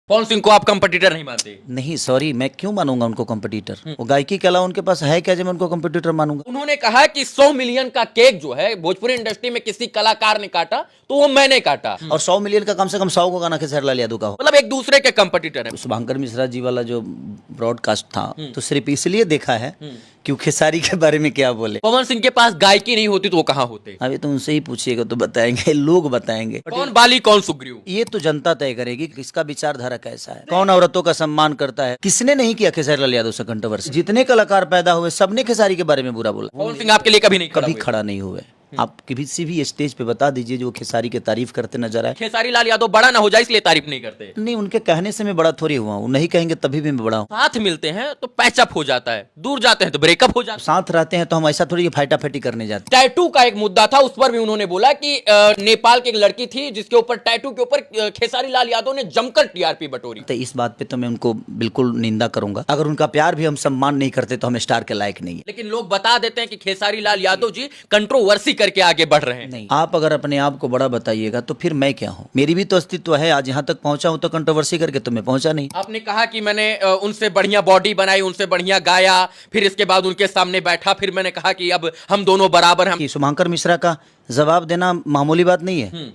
पवन सिंह को आप कंपटीटर नहीं मानते? नहीं सॉरी, मैं क्यों मानूंगा उनको कंपटीटर? वो गायकी के अलावा उनके पास है क्या जो मैं उनको कंपटीटर मानूंगा? उन्होंने कहा कि 100 मिलियन का केक जो है भोजपुरी इंडस्ट्री में किसी कलाकार ने काटा तो वो मैंने काटा। और 100 मिलियन का कम से कम 100 को गाना खेसारी लाल यादव का हो। मतलब एक दूसरे के कंपटीटर है। शुभंकर मिश्रा जी वाला जो ब्रॉडकास्ट था तो सिर्फ इसलिए देखा है क्यों खेसारी के बारे में क्या बोले। पवन सिंह के पास गायकी नहीं होती तो वो कहाँ होते? अभी तो उनसे ही पूछिएगा तो बताएंगे, लोग बताएंगे। कौन बाली कौन सुग्रीव? ये तो जनता तय करेगी किसका विचारधारा कैसा है, कौन औरतों का सम्मान करता है। किसने नहीं किया खेसारी लाल यादव से कंट्रोवर्सी? जितने कलाकार पैदा हुए सबने खेसारी के बारे में बुरा बोला। पवन सिंह आपके लिए कभी नहीं कभी खड़ा नहीं हुए। आप किसी भी स्टेज पे बता दीजिए जो खेसारी की तारीफ करते नजर आए। खेसारी लाल यादव बड़ा ना हो जाए इसलिए तारीफ नहीं करते? नहीं, उनके कहने से मैं बड़ा थोड़ी हुआ हूँ, नहीं कहेंगे तभी भी मैं बड़ा हूँ। साथ मिलते हैं तो पैचअप हो जाता है, दूर जाते हैं तो ब्रेकअप हो जाता है। साथ रहते हैं तो हम ऐसा थोड़ी फाइटाफाइटी करने जाते। टैटू का एक मुद्दा था, उस पर भी उन्होंने बोला कि नेपाल की एक लड़की थी जिसके ऊपर टैटू के ऊपर खेसारी लाल यादव ने जमकर टीआरपी बटोरी। तो इस बात पे तो मैं उनको बिल्कुल निंदा करूंगा। अगर उनका प्यार भी हम सम्मान नहीं करते तो हम स्टार के लायक नहीं है। लेकिन लोग बता देते हैं कि खेसारी लाल यादव जी कंट्रोवर्सी करके आगे बढ़ रहे हैं। नहीं, आप अगर अपने आप को बड़ा बताइएगा तो फिर मैं क्या हूँ? मेरी भी तो अस्तित्व है। आज यहाँ तक पहुंचा हूँ तो कंट्रोवर्सी करके तो मैं पहुंचा नहीं। आपने कहा कि मैंने उनसे बढ़िया बॉडी बनाई, उनसे बढ़िया गाया, फिर इसके बाद उनके सामने बैठा, फिर मैंने कहा कि अब हम दोनों बराबर हैं। शुभंकर मिश्रा का जवाब देना मामूली बात नहीं है।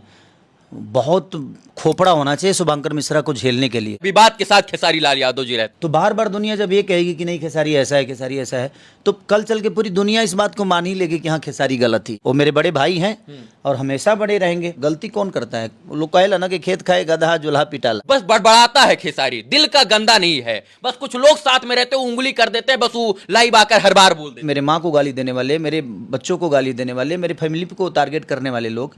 बहुत खोपड़ा होना चाहिए शुभंकर मिश्रा को झेलने के लिए। विवाद के साथ खेसारी लाल यादव जी रहते तो बार बार दुनिया जब ये कहेगी कि नहीं खेसारी ऐसा है, खेसारी ऐसा है, तो कल चल के पूरी दुनिया इस बात को मान ही लेगी कि हाँ खेसारी गलत थी। वो मेरे बड़े भाई हैं और हमेशा बड़े रहेंगे। गलती कौन करता है? लोग कहेला ना कि खेत खाए गधा जुल्हा पिटाला। बस बड़बड़ाता है खेसारी, दिल का गंदा नहीं है। बस कुछ लोग साथ में रहते हैं, उंगली कर देते हैं, बस वो लाइव आकर हर बार बोल देते। मेरे माँ को गाली देने वाले, मेरे बच्चों को गाली देने वाले, मेरे फैमिली को टारगेट करने वाले लोग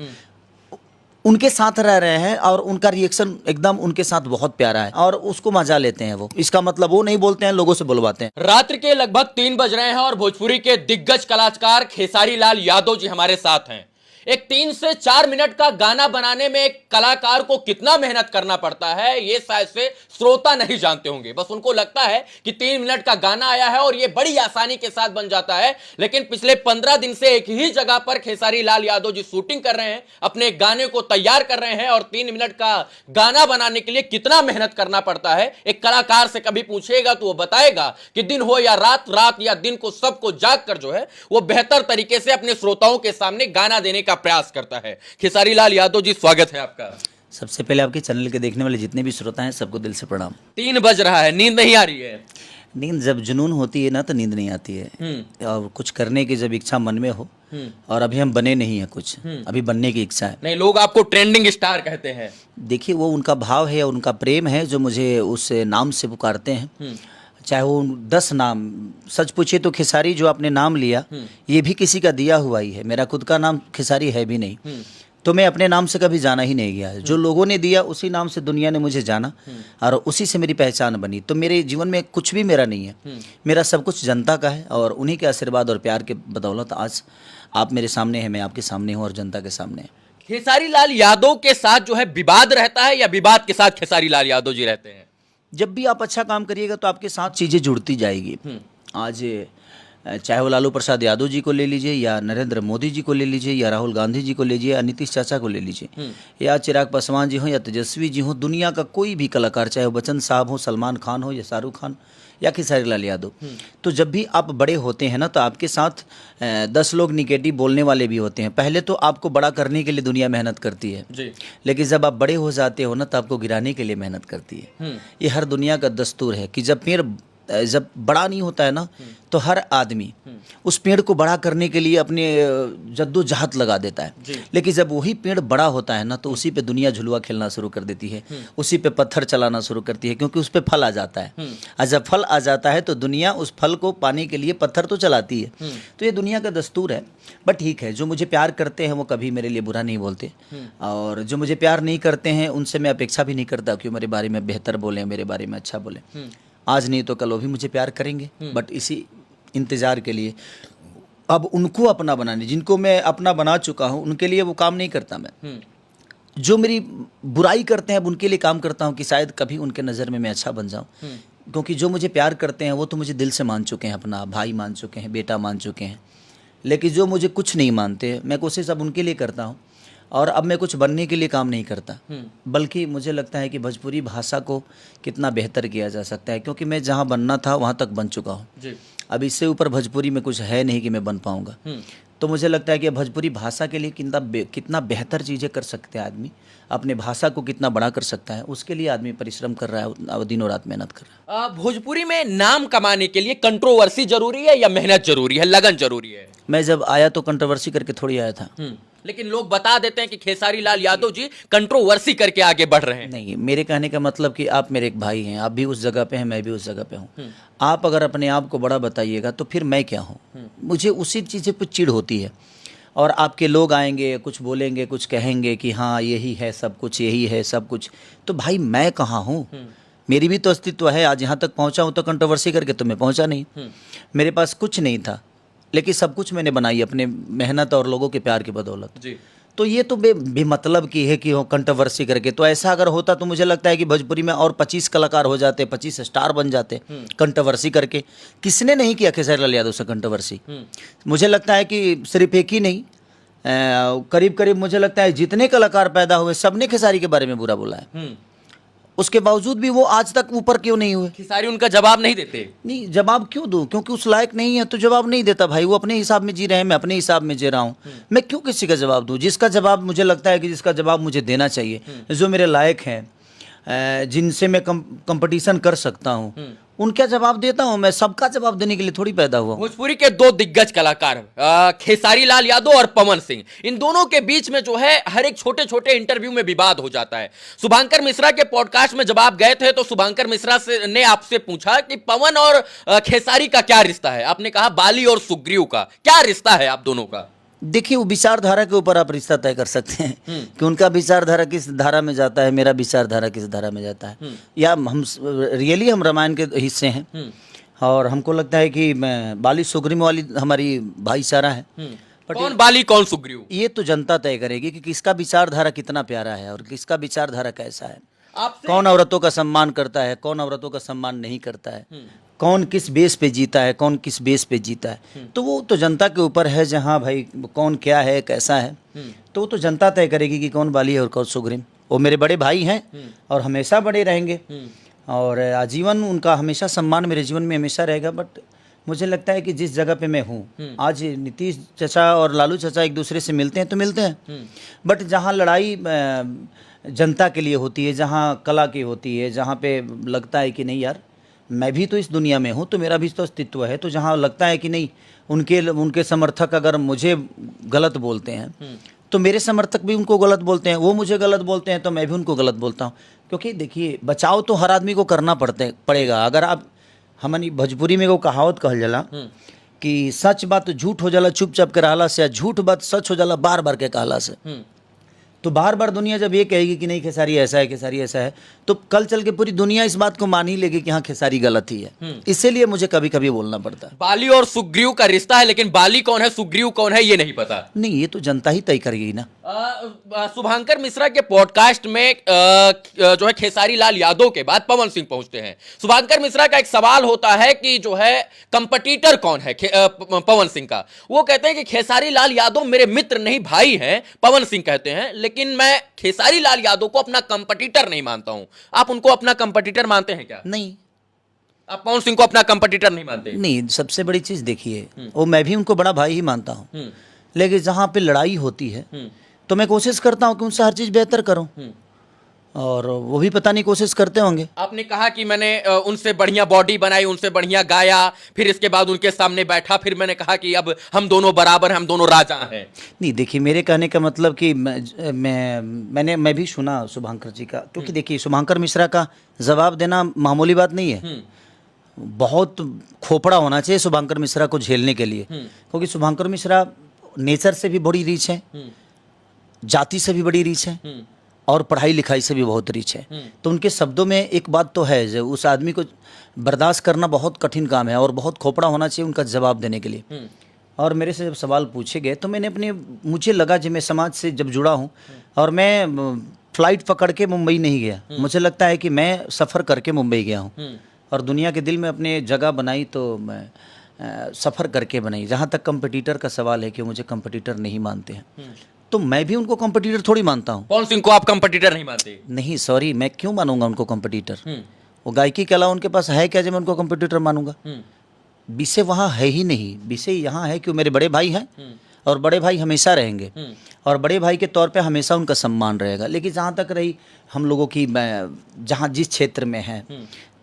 उनके साथ रह रहे हैं और उनका रिएक्शन एकदम उनके साथ बहुत प्यारा है और उसको मजा लेते हैं। वो इसका मतलब वो नहीं बोलते हैं, लोगों से बुलवाते हैं। रात्रि के लगभग 3 बज रहे हैं और भोजपुरी के दिग्गज कलाकार खेसारी लाल यादव जी हमारे साथ हैं। एक 3 से 4 मिनट का गाना बनाने में एक कलाकार को कितना मेहनत करना पड़ता है ये शायद से श्रोता नहीं जानते होंगे। बस उनको लगता है कि 3 मिनट का गाना आया है और ये बड़ी आसानी के साथ बन जाता है। लेकिन पिछले 15 दिन से एक ही जगह पर खेसारी लाल यादव जी शूटिंग कर रहे हैं, अपने गाने को तैयार कर रहे हैं और 3 मिनट का गाना बनाने के लिए कितना मेहनत करना पड़ता है एक कलाकार से कभी पूछेगा तो वो बताएगा कि दिन हो या रात, रात या दिन को सबको जाग कर जो है वो बेहतर तरीके से अपने श्रोताओं के सामने गाना देने का प्रयास करता है। खेसारी लाल यादव जी स्वागत है आपका। सबसे पहले आपके चैनल के देखने वाले जितने भी श्रोता हैं सबको दिल से प्रणाम। 3 बज रहा है, नींद नहीं आ रही है? नींद जब जुनून होती है ना तो नींद नहीं आती है। और कुछ करने की जब इच्छा मन में हो, और अभी हम बने नहीं है कुछ, अभी बनने की इच्छा है। नहीं, लोग आपको ट्रेंडिंग स्टार कहते हैं। देखिए वो उनका भाव है, उनका प्रेम है जो मुझे उस नाम से पुकारते हैं। चाहे वो 10 नाम, सच पूछे तो खेसारी जो आपने नाम लिया ये भी किसी का दिया हुआ ही है। मेरा खुद का नाम खेसारी है भी नहीं, तो मैं अपने नाम से कभी जाना ही नहीं गया है। जो लोगों ने दिया उसी नाम से दुनिया ने मुझे जाना और उसी से मेरी पहचान बनी। तो मेरे जीवन में कुछ भी मेरा नहीं है, मेरा सब कुछ जनता का है और उन्हीं के आशीर्वाद और प्यार के बदौलत आज आप मेरे सामने हैं, मैं आपके सामने हूँ और जनता के सामने। खेसारी लाल यादव के साथ जो है विवाद रहता है या विवाद के साथ खेसारी लाल यादव जी रहते हैं? जब भी आप अच्छा काम करिएगा तो आपके साथ चीज़ें जुड़ती जाएगी। आज चाहे वो लालू प्रसाद यादव जी को ले लीजिए या नरेंद्र मोदी जी को ले लीजिए या राहुल गांधी जी को ले लीजिए या नीतीश चाचा को ले लीजिए या चिराग पासवान जी हो या तेजस्वी जी हो, दुनिया का कोई भी कलाकार, चाहे वो बच्चन साहब हो, सलमान खान हो या शाहरुख खान या खेसारी लाल यादव, तो जब भी आप बड़े होते हैं ना तो आपके साथ 10 लोग निगेटिव बोलने वाले भी होते हैं। पहले तो आपको बड़ा करने के लिए दुनिया मेहनत करती है जी। लेकिन जब आप बड़े हो जाते हो ना तो आपको गिराने के लिए मेहनत करती है। ये हर दुनिया का दस्तूर है कि जब पेड़ जब बड़ा नहीं होता है ना तो हर आदमी उस पेड़ को बड़ा करने के लिए अपने जद्दोजहद लगा देता है। लेकिन जब वही पेड़ बड़ा होता है ना तो उसी पे दुनिया झुलुआ खेलना शुरू कर देती है, उसी पे पत्थर चलाना शुरू करती है, क्योंकि उस पे फल आ जाता है। और जब फल आ जाता है तो दुनिया उस फल को पाने के लिए पत्थर तो चलाती है। तो ये दुनिया का दस्तूर है। बट ठीक है, जो मुझे प्यार करते हैं वो कभी मेरे लिए बुरा नहीं बोलते और जो मुझे प्यार नहीं करते हैं उनसे मैं अपेक्षा भी नहीं करता कि मेरे बारे में बेहतर बोलें, मेरे बारे में अच्छा बोलें। आज नहीं तो कल वो भी मुझे प्यार करेंगे, बट इसी इंतज़ार के लिए अब उनको अपना बनाने, जिनको मैं अपना बना चुका हूँ उनके लिए वो काम नहीं करता मैं। जो मेरी बुराई करते हैं अब उनके लिए काम करता हूँ कि शायद कभी उनके नज़र में मैं अच्छा बन जाऊँ। क्योंकि जो मुझे प्यार करते हैं वो तो मुझे दिल से मान चुके हैं, अपना भाई मान चुके हैं, बेटा मान चुके हैं। लेकिन जो मुझे कुछ नहीं मानते, मैं कोशिश अब उनके लिए करता हूँ और अब मैं कुछ बनने के लिए काम नहीं करता, बल्कि मुझे लगता है कि भोजपुरी भाषा को कितना बेहतर किया जा सकता है, क्योंकि मैं जहाँ बनना था वहाँ तक बन चुका हूँ। अब इससे ऊपर भोजपुरी में कुछ है नहीं कि मैं बन पाऊँगा। तो मुझे लगता है कि भोजपुरी भाषा के लिए कितना बेहतर चीज़ें कर सकते हैं आदमी, अपने भाषा को कितना बड़ा कर सकता है, उसके लिए आदमी परिश्रम कर रहा है, दिनों रात मेहनत कर रहा है। भोजपुरी में नाम कमाने के लिए कंट्रोवर्सी जरूरी है या मेहनत जरूरी है, लगन जरूरी है? मैं जब आया तो कंट्रोवर्सी करके थोड़ी आया था। लेकिन लोग बता देते हैं कि खेसारी लाल यादव जी कंट्रोवर्सी करके आगे बढ़ रहे हैं। नहीं, मेरे कहने का मतलब कि आप मेरे एक भाई हैं, आप भी उस जगह पे हैं, मैं भी उस जगह पे हूँ। आप अगर अपने आप को बड़ा बताइएगा तो फिर मैं क्या हूँ? मुझे उसी चीज़ें पे चिढ़ होती है। और आपके लोग आएंगे, कुछ बोलेंगे, कुछ कहेंगे कि हाँ यही है सब कुछ, यही है सब कुछ, तो भाई मैं कहाँ हूँ? मेरी भी तो अस्तित्व है। आज यहाँ तक पहुँचा हूँ तो कंट्रोवर्सी करके तो मैं पहुँचा नहीं। मेरे पास कुछ नहीं था, लेकिन सब कुछ मैंने बनाई अपने मेहनत और लोगों के प्यार की बदौलत जी। तो ये तो बेमतलब की है कि वो कंट्रोवर्सी करके। तो ऐसा अगर होता तो मुझे लगता है कि भोजपुरी में और 25 कलाकार हो जाते, 25 स्टार बन जाते कंट्रोवर्सी करके। किसने नहीं किया खेसारी लाल यादव से कंट्रोवर्सी? मुझे लगता है कि सिर्फ एक ही नहीं, करीब करीब मुझे लगता है जितने कलाकार पैदा हुए सबने खेसारी के बारे में बुरा बोला है। उसके बावजूद भी वो आज तक ऊपर क्यों नहीं हुए? खेसारी उनका जवाब नहीं देते। नहीं, जवाब क्यों दूं? क्योंकि उस लायक नहीं है तो जवाब नहीं देता भाई। वो अपने हिसाब में जी रहे हैं, मैं अपने हिसाब में जी रहा हूँ। मैं क्यों किसी का जवाब दूं? जिसका जवाब मुझे लगता है कि जिसका जवाब मुझे देना चाहिए, जो मेरे लायक हैं, जिनसे मैं कंपटीशन कर सकता हूँ, उनका जवाब देता हूँ। मैं सबका जवाब देने के लिए थोड़ी पैदा हुआ। भोजपुरी के दो दिग्गज कलाकार खेसारी लाल यादव और पवन सिंह, इन दोनों के बीच में जो है हर एक छोटे छोटे इंटरव्यू में विवाद हो जाता है। शुभांकर मिश्रा के पॉडकास्ट में जब आप गए थे तो शुभांकर मिश्रा ने आपसे पूछा कि पवन और खेसारी का क्या रिश्ता है। आपने कहा बाली और सुग्रीव का। क्या रिश्ता है आप दोनों का? देखिए, वो विचारधारा के ऊपर आप रिश्ता तय कर सकते हैं कि उनका विचारधारा किस धारा में जाता है, मेरा विचारधारा किस धारा में जाता है। या हम रियली हम रामायण के हिस्से हैं और हमको लगता है कि बाली सुग्रीव वाली हमारी भाईचारा है। कौन बाली कौन सुग्रीव, ये तो जनता तय करेगी कि किसका विचारधारा कितना प्यारा है और किसका विचारधारा कैसा है। कौन औरतों का सम्मान करता है, कौन औरतों का सम्मान नहीं करता है, कौन किस बेस पे जीता है, कौन किस बेस पे जीता है, तो वो तो जनता के ऊपर है। जहाँ भाई कौन क्या है, कैसा है, तो वो तो जनता तय करेगी कि कौन बाली है और कौन सुग्रीव। वो मेरे बड़े भाई हैं और हमेशा बड़े रहेंगे और आजीवन उनका हमेशा सम्मान मेरे जीवन में हमेशा रहेगा। बट मुझे लगता है कि जिस जगह पे मैं हूँ आज, नीतीश चाचा और लालू चाचा एक दूसरे से मिलते हैं तो मिलते हैं, बट जहाँ लड़ाई जनता के लिए होती है, जहाँ कला की होती है, जहाँ पे लगता है कि नहीं यार मैं भी तो इस दुनिया में हूँ तो मेरा भी तो अस्तित्व है, तो जहाँ लगता है कि नहीं उनके समर्थक अगर मुझे गलत बोलते हैं तो मेरे समर्थक भी उनको गलत बोलते हैं, वो मुझे गलत बोलते हैं तो मैं भी उनको गलत बोलता हूँ। क्योंकि देखिए, बचाव तो हर आदमी को करना पड़ेगा। अगर आप हमनी भोजपुरी में वो कहावत कहल जाला कि सच बात झूठ हो जाला चुपचाप के रहला से, झूठ बात सच हो जाला बार बार के कहला से। तो बार बार दुनिया जब ये कहेगी कि नहीं खेसारी ऐसा है, खेसारी ऐसा है, तो कल चल के पूरी दुनिया इस बात को मान ही लेगी कि हाँ खेसारी गलत ही है। इसीलिए मुझे कभी कभी बोलना पड़ता है। बाली और सुग्रीव का रिश्ता है, लेकिन बाली कौन है सुग्रीव कौन है ये नहीं पता। नहीं, ये तो जनता ही तय करेगी ना। शुभांकर मिश्रा के पॉडकास्ट में जो है खेसारी लाल यादव के बाद पवन सिंह पहुंचते हैं। शुभांकर मिश्रा का एक सवाल होता है कि जो है कंपटीटर कौन है पवन सिंह का। वो कहते हैं कि खेसारी लाल यादव मेरे मित्र नहीं भाई हैं, पवन सिंह कहते हैं, लेकिन मैं खेसारी लाल यादव को अपना कंपटीटर नहीं मानता हूं। आप उनको अपना कंपटीटर मानते हैं क्या? नहीं। आप पवन सिंह को अपना कंपटीटर नहीं मानते? नहीं, सबसे बड़ी चीज देखिए, वो मैं भी उनको बड़ा भाई ही मानता हूँ, लेकिन जहाँ पे लड़ाई होती है तो मैं कोशिश करता हूँ कि उनसे हर चीज बेहतर करूँ और वो भी पता नहीं कोशिश करते होंगे। आपने कहा कि मैंने उनसे बढ़िया बॉडी बनाई, उनसे बढ़िया गाया, फिर इसके बाद उनके सामने बैठा, फिर मैंने कहा कि अब हम दोनों बराबर हैं, हम दोनों राजा हैं। नहीं, देखिए, मेरे कहने का मतलब कि मैं भी सुना शुभांकर जी का, क्योंकि देखिए शुभांकर मिश्रा का जवाब देना मामूली बात नहीं है। बहुत खोपड़ा होना चाहिए शुभांकर मिश्रा को झेलने के लिए, क्योंकि शुभांकर मिश्रा नेचर से भी बड़ी रीच है, जाति से भी बड़ी रीच है और पढ़ाई लिखाई से भी बहुत रीच है। तो उनके शब्दों में एक बात तो है, जो उस आदमी को बर्दाश्त करना बहुत कठिन काम है और बहुत खोपड़ा होना चाहिए उनका जवाब देने के लिए। और मेरे से जब सवाल पूछे गए तो मैंने मुझे लगा जब मैं समाज से जब जुड़ा हूँ और मैं फ्लाइट पकड़ के मुंबई नहीं गया, मुझे लगता है कि मैं सफ़र करके मुंबई गया हूँ और दुनिया के दिल में अपने जगह बनाई, तो मैं सफ़र करके बनाई। जहाँ तक कंपटीटर का सवाल है कि मुझे कंपटीटर नहीं मानते हैं, तो मैं भी उनको कॉम्पिटिटर थोड़ी मानता हूँ। पवन सिंह को आप कंपटीटर नहीं मानते? नहीं सॉरी, मैं क्यों मानूंगा उनको कॉम्पिटिटर? वो गायकी के अलावा उनके पास है क्या जो मैं उनको कॉम्पिटिटर मानूंगा? विषय वहाँ है ही नहीं। विषय यहाँ है कि वो मेरे बड़े भाई हैं और बड़े भाई हमेशा रहेंगे और बड़े भाई के तौर पे हमेशा उनका सम्मान रहेगा। लेकिन जहाँ तक रही हम लोगों की, जहाँ जिस क्षेत्र में है,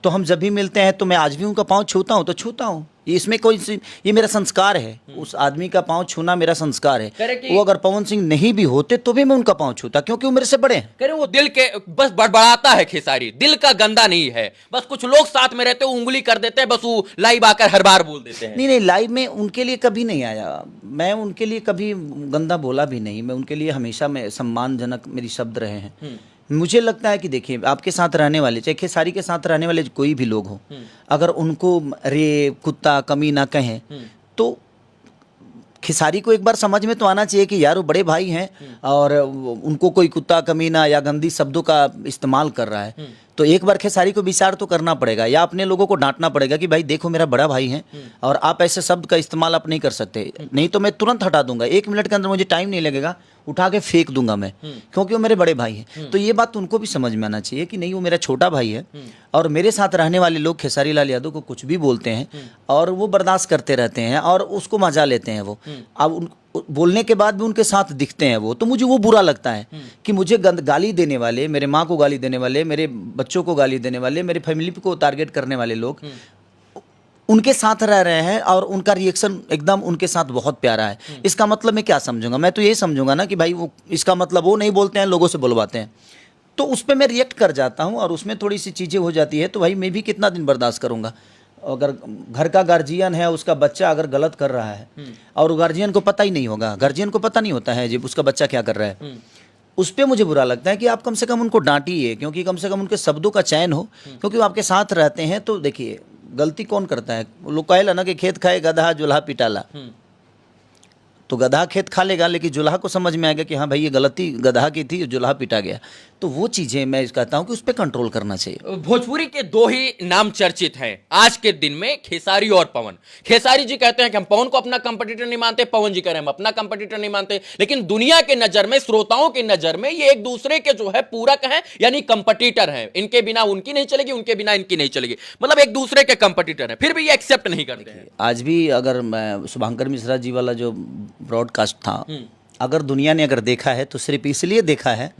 तो हम जब भी मिलते हैं तो मैं आज भी उनका पाँव छूता हूँ तो छूता हूँ। इसमें कोई, ये मेरा संस्कार है। उस आदमी का पाँव छूना मेरा संस्कार है। वो अगर पवन सिंह नहीं भी होते तो भी मैं उनका पाँव छूता, क्योंकि वो मेरे से बड़े हैं। कह रहे वो दिल के बस बड़बड़ाता है खेसारी, दिल का गंदा नहीं है। बस कुछ लोग साथ में रहते हैं, उंगली कर देते हैं, बस वो लाइव आकर हर बार बोल देते हैं। नहीं नहीं, लाइव में उनके लिए कभी नहीं आया। मैं उनके लिए कभी गंदा बोला भी नहीं। मैं उनके लिए हमेशा मैं सम्मानजनक मेरी शब्द रहे हैं। मुझे लगता है कि देखिए, आपके साथ रहने वाले, चाहे खेसारी के साथ रहने वाले कोई भी लोग हो, अगर उनको रे कुत्ता कमीना कहें तो खेसारी को एक बार समझ में तो आना चाहिए कि यार वो बड़े भाई हैं और उनको कोई कुत्ता कमीना या गंदी शब्दों का इस्तेमाल कर रहा है, तो एक बार खेसारी को विचार तो करना पड़ेगा या अपने लोगों को डांटना पड़ेगा कि भाई देखो मेरा बड़ा भाई है और आप ऐसे शब्द का इस्तेमाल आप नहीं कर सकते। नहीं तो मैं तुरंत हटा दूंगा, 1 मिनट के अंदर, मुझे टाइम नहीं लगेगा, उठा के फेंक दूंगा मैं, क्योंकि वो मेरे बड़े भाई हैं। तो ये बात उनको भी समझ में आना चाहिए कि नहीं, वो मेरा छोटा भाई है और मेरे साथ रहने वाले लोग खेसारी लाल यादव को कुछ भी बोलते हैं और वो बर्दाश्त करते रहते हैं और उसको मजा लेते हैं। वो अब बोलने के बाद भी उनके साथ दिखते हैं वो, तो मुझे वो बुरा लगता है कि मुझे गाली देने वाले, मेरे माँ को गाली देने वाले, मेरे बच्चों को गाली देने वाले, मेरे फैमिली को टारगेट करने वाले लोग उनके साथ रह रहे हैं और उनका रिएक्शन एकदम उनके साथ बहुत प्यारा है। इसका मतलब मैं क्या समझूंगा? मैं तो ये समझूंगा ना कि भाई वो, इसका मतलब वो नहीं बोलते हैं, लोगों से बुलवाते हैं, तो उस पर मैं रिएक्ट कर जाता हूँ और उसमें थोड़ी सी चीज़ें हो जाती है। तो भाई मैं भी कितना दिन बर्दाश्त करूँगा? अगर घर का गार्जियन है, उसका बच्चा अगर गलत कर रहा है और गार्जियन को पता ही नहीं होगा, गार्जियन को पता नहीं होता है जब उसका बच्चा क्या कर रहा है, उस पर मुझे बुरा लगता है कि आप कम से कम उनको डांटिए, क्योंकि कम से कम उनके शब्दों का चयन हो, क्योंकि वो आपके साथ रहते हैं। तो देखिए, गलती कौन करता है? लोग कहेला ना कि खेत खाए गधा जुल्हा पिटाला, तो गधा खेत खा लेगा, लेकिन जुल्हा को समझ में आएगा कि हाँ भाई ये गलती गधा की थी, जुल्हा पिटा गया। तो वो चीज़ें मैं कहता हूँ कि उस पर कंट्रोल करना चाहिए। भोजपुरी के 2 ही नाम चर्चित हैं आज के दिन में, खेसारी और पवन। खेसारी जी कहते हैं कि हम पवन को अपना कंपटीटर नहीं मानते, पवन जी कह रहे हैं हम अपना कंपटीटर नहीं मानते, लेकिन दुनिया के नजर में, श्रोताओं की नजर में ये एक दूसरे के जो है पूरक हैं, यानी कंपटीटर हैं। इनके बिना उनकी नहीं चलेगी, उनके बिना इनकी नहीं चलेगी, मतलब एक दूसरे के कंपटीटर हैं, फिर भी ये एक्सेप्ट नहीं करते हैं। आज भी अगर शुभंकर मिश्रा जी वाला जो ब्रॉडकास्ट था, अगर दुनिया ने अगर देखा है तो सिर्फ इसलिए देखा है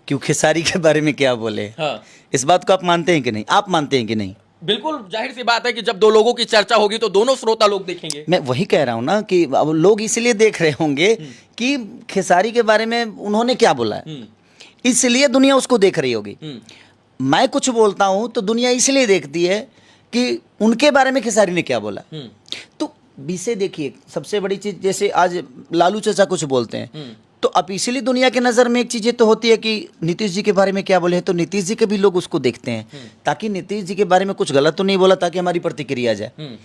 कि वो खेसारी के बारे में क्या बोले। हाँ। इस बात को आप मानते हैं कि नहीं? आप मानते हैं कि नहीं? बिल्कुल जाहिर सी बात है कि जब 2 लोगों की चर्चा होगी तो दोनों श्रोता लोग देखेंगे। मैं वही कह रहा हूँ ना कि अब लोग इसलिए देख रहे होंगे कि खेसारी के बारे में उन्होंने क्या बोला है, इसलिए दुनिया उसको देख रही होगी। मैं कुछ बोलता हूँ तो दुनिया इसलिए देखती है कि उनके बारे में खेसारी ने क्या बोला। तो विषय देखिए, सबसे बड़ी चीज, जैसे आज लालू चाचा कुछ बोलते हैं तो अब इसीलिए दुनिया के नज़र में एक चीज़ तो होती है कि नीतीश जी के बारे में क्या बोले हैं, तो नीतीश जी के भी लोग उसको देखते हैं ताकि नीतीश जी के बारे में कुछ गलत तो नहीं बोला, ताकि हमारी प्रतिक्रिया जाए।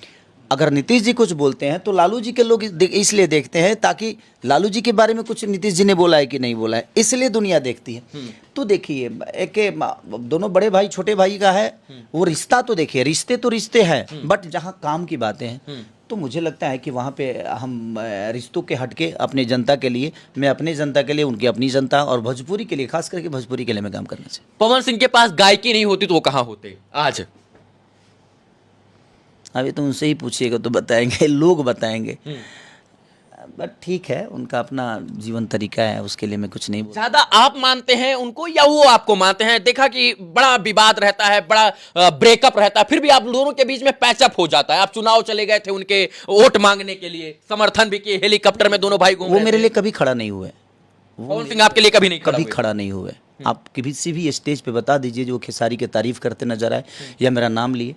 अगर नीतीश जी कुछ बोलते हैं तो लालू जी के लोग इसलिए देखते हैं ताकि लालू जी के बारे में कुछ नीतीश जी ने बोला है कि नहीं बोला है, इसलिए दुनिया देखती है। तो देखिए, एक दोनों बड़े भाई छोटे भाई का है वो रिश्ता, तो देखिए रिश्ते तो रिश्ते हैं, बट जहाँ काम की बातें हैं तो मुझे लगता है कि वहाँ पे हम रिश्तों के हटके अपने जनता के लिए, मैं अपनी जनता के लिए, उनकी अपनी जनता, और भोजपुरी के लिए, खास करके भोजपुरी के लिए मैं काम करना चाहिए। पवन सिंह के पास गायकी नहीं होती तो वो कहाँ होते आज? अभी तो उनसे ही पूछिएगा तो बताएंगे, लोग बताएंगे। बट ठीक है, उनका अपना जीवन तरीका है, उसके लिए मैं कुछ नहीं बोल। ज्यादा आप मानते हैं उनको या वो आपको मानते हैं? देखा कि बड़ा विवाद रहता है, बड़ा ब्रेकअप रहता है, फिर भी आप दोनों के बीच में पैचअप हो जाता है। आप चुनाव चले गए थे उनके वोट मांगने के लिए, समर्थन भी किए, हेलीकॉप्टर में दोनों भाई घूम रहे थे। वो मेरे लिए कभी खड़ा नहीं हुए। पवन सिंह आपके लिए कभी नहीं खड़ा नहीं हुए। आप किसी भी स्टेज पे बता दीजिए जो खेसारी की तारीफ करते नजर आए या मेरा नाम लिए।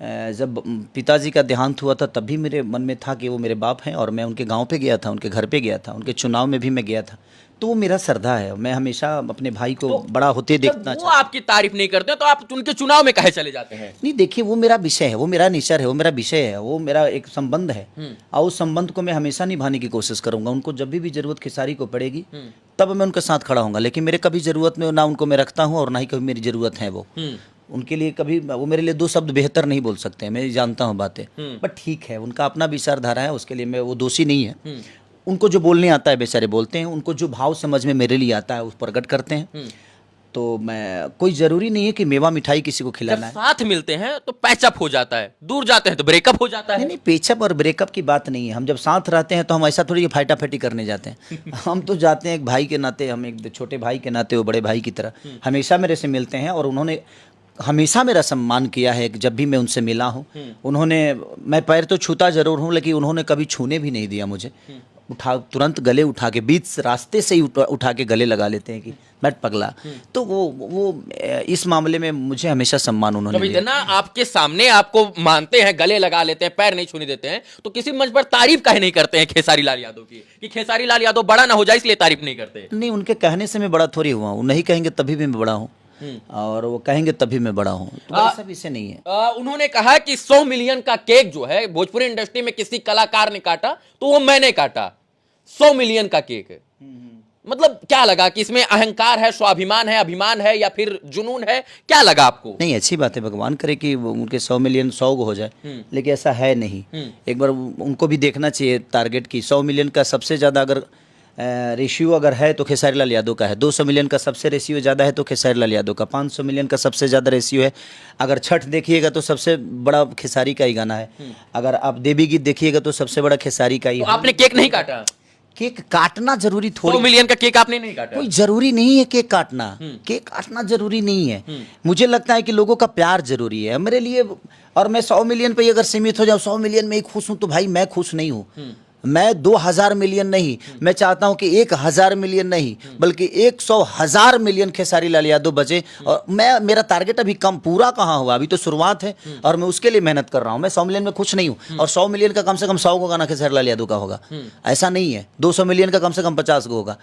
जब पिताजी का देहांत हुआ था तब भी मेरे मन में था कि वो मेरे बाप हैं, और मैं उनके गांव पे गया था, उनके घर पे गया था, उनके चुनाव में भी मैं गया था। तो वो मेरा श्रद्धा है, मैं हमेशा अपने भाई को बड़ा होते देखना चाहता हूं। वो आपकी तारीफ नहीं करते तो आप उनके चुनाव में काहे चले जाते हैं? नहीं देखिए, वो मेरा विषय है, वो मेरा नेचर है, वो मेरा विषय है, वो मेरा एक संबंध है, और उस संबंध को मैं हमेशा निभाने की कोशिश करूंगा। उनको जब भी जरूरत खेसारी को पड़ेगी तब मैं उनके साथ खड़ा हूंगा, लेकिन मेरे कभी जरूरत में ना उनको मैं रखता हूँ और ना ही कभी मेरी जरूरत है वो। उनके लिए कभी वो मेरे लिए 2 शब्द बेहतर नहीं बोल सकते हैं, मैं जानता हूँ बातें, बट ठीक है, उनका अपना विचारधारा है, उसके लिए मैं, वो दोषी नहीं है। उनको जो बोलने आता है बेचारे बोलते हैं, उनको जो भाव समझ में मेरे लिए आता है उस प्रकट करते हैं। तो मैं, कोई जरूरी नहीं है कि मेवा मिठाई किसी को जब खिलाना है। साथ मिलते हैं तो पैचअप हो जाता है, दूर जाते हैं तो ब्रेकअप हो जाता नहीं है। नहीं, पेचअप और ब्रेकअप की बात नहीं है। हम जब साथ रहते हैं तो हम ऐसा थोड़ी फाइटाफाइटी करने जाते हैं। हम तो जाते हैं एक भाई के नाते, हम एक छोटे भाई के नाते, वो बड़े भाई की तरह हमेशा मेरे से मिलते हैं। और उन्होंने हमेशा मेरा सम्मान किया है। जब भी मैं उनसे मिला हूँ उन्होंने, मैं पैर तो छूता जरूर हूँ लेकिन उन्होंने कभी छूने भी नहीं दिया मुझे। तुरंत गले उठा के, बीच रास्ते से ही उठा के गले लगा लेते हैं कि बैठ पगला। तो वो इस मामले में मुझे हमेशा सम्मान उन्होंने जब दिया। इतना आपके सामने आपको मानते हैं, गले लगा लेते हैं, पैर नहीं छूने देते हैं, तो किसी मंच पर तारीफ काहे नहीं करते हैं खेसारी लाल यादव की, कि खेसारी लाल यादव बड़ा ना हो जाए इसलिए तारीफ नहीं करते? नहीं, उनके कहने से मैं बड़ा थोड़ी हुआ हूँ। नहीं कहेंगे तभी भी मैं बड़ा हूँ और वो कहेंगे तभी मैं बड़ा हूँ। तो ऐसा विषय नहीं है। उन्होंने कहा कि 100 मिलियन का केक जो है भोजपुरी इंडस्ट्री में किसी कलाकार ने काटा तो वो मैंने काटा। 100 मिलियन का केक, मतलब क्या लगा कि इसमें अहंकार है, स्वाभिमान है, अभिमान है, या फिर जुनून है? क्या लगा आपको? नहीं, अच्छी बात है, भगवान करे कि उनके 100 मिलियन 100 हो जाए, लेकिन ऐसा है नहीं। एक बार उनको भी देखना चाहिए टारगेट की। 100 मिलियन का सबसे ज़्यादा अगर रेशियो अगर है तो खेसारी लाल यादव का है। 200 मिलियन का सबसे रेशियो ज़्यादा है तो खेसारी लाल यादव का। 500 मिलियन का सबसे ज़्यादा रेशियो है। अगर छठ देखिएगा तो सबसे बड़ा खेसारी का ही गाना है। अगर आप देवी गीत देखिएगा तो सबसे बड़ा खेसारी का ही तो है। आपने केक नहीं काटा? केक काटना जरूरी 100 थोड़ी, मिलियन का केक आपने नहीं काटा? कोई जरूरी नहीं है केक काटना। केक काटना जरूरी नहीं है। मुझे लगता है कि लोगों का प्यार जरूरी है मेरे लिए। और मैं 100 मिलियन पे अगर सीमित हो जाऊं, 100 मिलियन में ही खुश हूं, तो भाई मैं खुश नहीं हूं। मैं 2000 मिलियन नहीं, मैं चाहता हूं कि 1000 मिलियन नहीं बल्कि 100,000 मिलियन खेसारी लाल यादव बचे। और मेरा टारगेट अभी कम पूरा कहाँ हुआ, अभी तो शुरुआत है और मैं उसके लिए मेहनत कर रहा हूं। मैं 100 मिलियन में खुश नहीं हूं। और 100 मिलियन का कम से कम 100 को गाना खेसारी लाल यादव का होगा, ऐसा नहीं है। 200 मिलियन का कम से कम 50 को होगा।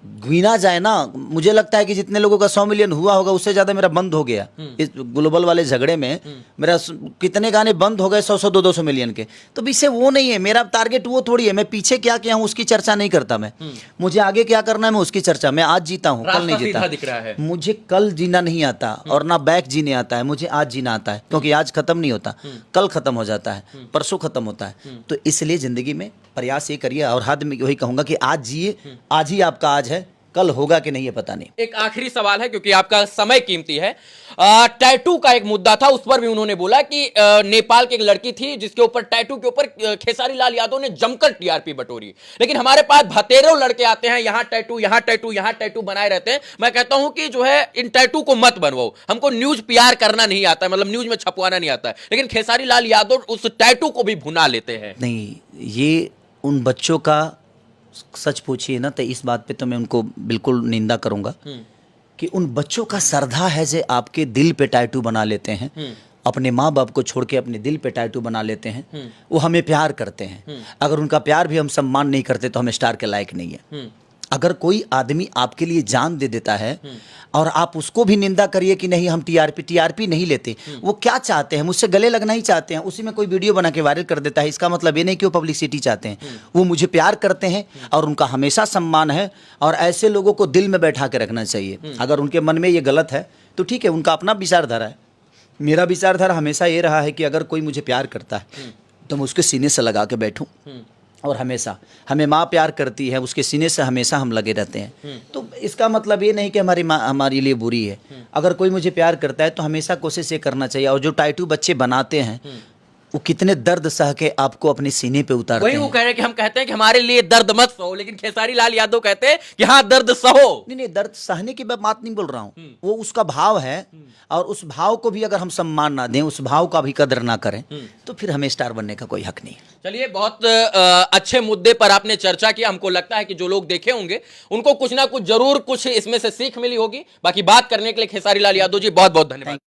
गिना जाए ना, मुझे लगता है कि जितने लोगों का 100 मिलियन हुआ होगा उससे ज्यादा मेरा बंद हो गया। इस ग्लोबल वाले झगड़े में मेरा कितने गाने बंद हो गए, 100 200 मिलियन के। तो विषय वो नहीं है, मेरा टारगेट वो थोड़ी है। मैं पीछे क्या किया हूँ उसकी चर्चा नहीं करता मैं। मुझे आगे क्या करना है मैं उसकी चर्चा। मैं आज जीता हूँ, कल नहीं जीता। दिख रहा है मुझे कल जीना नहीं आता और ना बैक जीने आता है, मुझे आज जीना आता है। क्योंकि आज खत्म नहीं होता, कल खत्म हो जाता है, परसों खत्म होता है। तो इसलिए जिंदगी में प्रयास ये करिए। और हद में वही कहूंगा कि आज जिए, आज ही आपका आज है, कल होगा कि नहीं ये पता नहीं। एक आखिरी सवाल है क्योंकि आपका समय कीमती है। टैटू का एक मुद्दा था, उस पर भी उन्होंने बोला कि नेपाल की एक लड़की थी जिसके ऊपर टैटू के ऊपर खेसारी लाल यादव ने जमकर टीआरपी बटोरी। लेकिन हमारे पास भतेरों लड़के आते हैं, यहां टैटू, यहां टैटू, यहां टैटू बनाए रहते हैं। मैं कहता हूं कि जो है इन टैटू को मत बनवाओ, हमको न्यूज पीआर करना नहीं आता है, मतलब न्यूज में छपवाना नहीं आता है। लेकिन खेसारी लाल यादव उस टैटू को भी भुना लेते हैं। नहीं, ये उन बच्चों का सच पूछिए ना तो इस बात पे तो मैं उनको बिल्कुल निंदा करूंगा कि उन बच्चों का श्रद्धा है जो आपके दिल पे टैटू बना लेते हैं। अपने माँ बाप को छोड़ के अपने दिल पे टैटू बना लेते हैं। वो हमें प्यार करते हैं। अगर उनका प्यार भी हम सम्मान नहीं करते तो हम स्टार के लायक नहीं है। अगर कोई आदमी आपके लिए जान दे देता है और आप उसको भी निंदा करिए कि नहीं हम टीआरपी नहीं लेते। वो क्या चाहते हैं, मुझसे गले लगना ही चाहते हैं। उसी में कोई वीडियो बना के वायरल कर देता है, इसका मतलब ये नहीं कि वो पब्लिसिटी चाहते हैं। वो मुझे प्यार करते हैं और उनका हमेशा सम्मान है। और ऐसे लोगों को दिल में बैठा के रखना चाहिए। अगर उनके मन में ये गलत है तो ठीक है, उनका अपना विचारधारा है। मेरा विचारधारा हमेशा ये रहा है कि अगर कोई मुझे प्यार करता है तो मैं उसके सीने से लगा के बैठूं। और हमेशा हमें माँ प्यार करती है, उसके सीने से हमेशा हम लगे रहते हैं। तो इसका मतलब ये नहीं कि हमारी माँ हमारे लिए बुरी है। अगर कोई मुझे प्यार करता है तो हमेशा कोशिश ये करना चाहिए। और जो टैटू बच्चे बनाते हैं वो कितने दर्द सह के आपको अपने सीने पे उतारते वही हैं। वो कह रहे हैं कि हम कहते हैं कि हमारे लिए दर्द मत सहो, लेकिन खेसारी लाल यादव कहते हैं कि हाँ दर्द सहो। नहीं, दर्द सहने की मैं बात नहीं बोल रहा हूँ। वो उसका भाव है और उस भाव को भी अगर हम सम्मान ना दें, उस भाव का भी कदर ना करें तो फिर हमें स्टार बनने का कोई हक नहीं है। चलिए, बहुत अच्छे मुद्दे पर आपने चर्चा की। हमको लगता है कि जो लोग देखे होंगे उनको कुछ ना कुछ जरूर कुछ इसमें से सीख मिली होगी। बाकी बात करने के लिए खेसारी लाल यादव जी बहुत बहुत धन्यवाद।